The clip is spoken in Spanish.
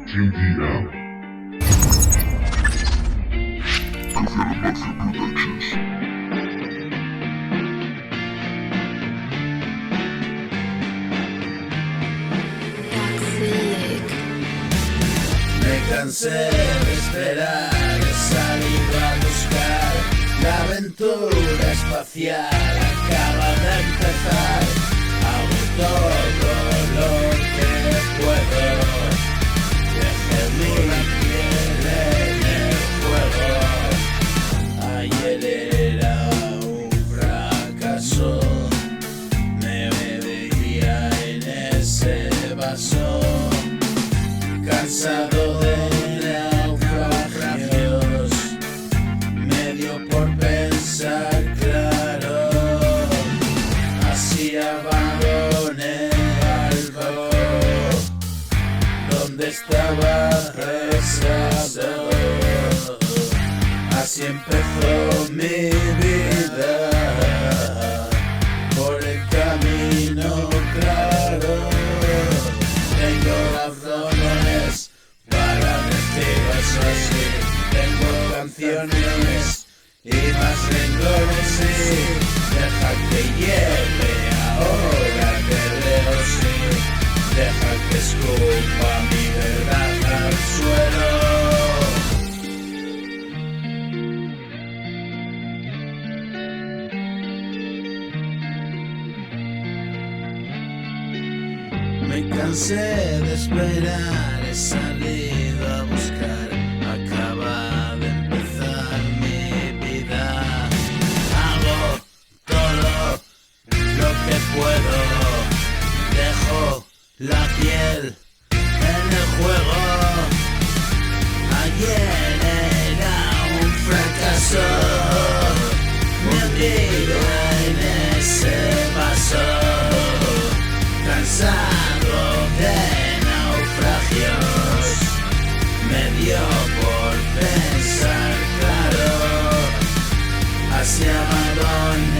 Team DM. Mafia Productions. Me cansé de esperar, he salido a buscar. La aventura espacial acaba de empezar. Hago todo lo que puedo. Dejé mi piel en el juego. Ayer era un fracaso. Me bebía en ese vaso. Cansado de naufragios, me dio por pensar claro, así abandoné el barco donde estaba rezado. Así empezó mi vida, por el camino claro. Tengo razones para decirles así. Tengo canciones y más renglones, sí. Deja que lleve ahora que leo, sí. Deja que escupa mi verdad al suelo. Me cansé de esperar, he salido a buscar. Acaba de empezar mi vida. Hago todo lo que puedo. Dejo la piel en el juego. Ayer era un fracaso. Me hundido en ese vaso. Cansado de naufragios, me dio por pensar claro, así abandoné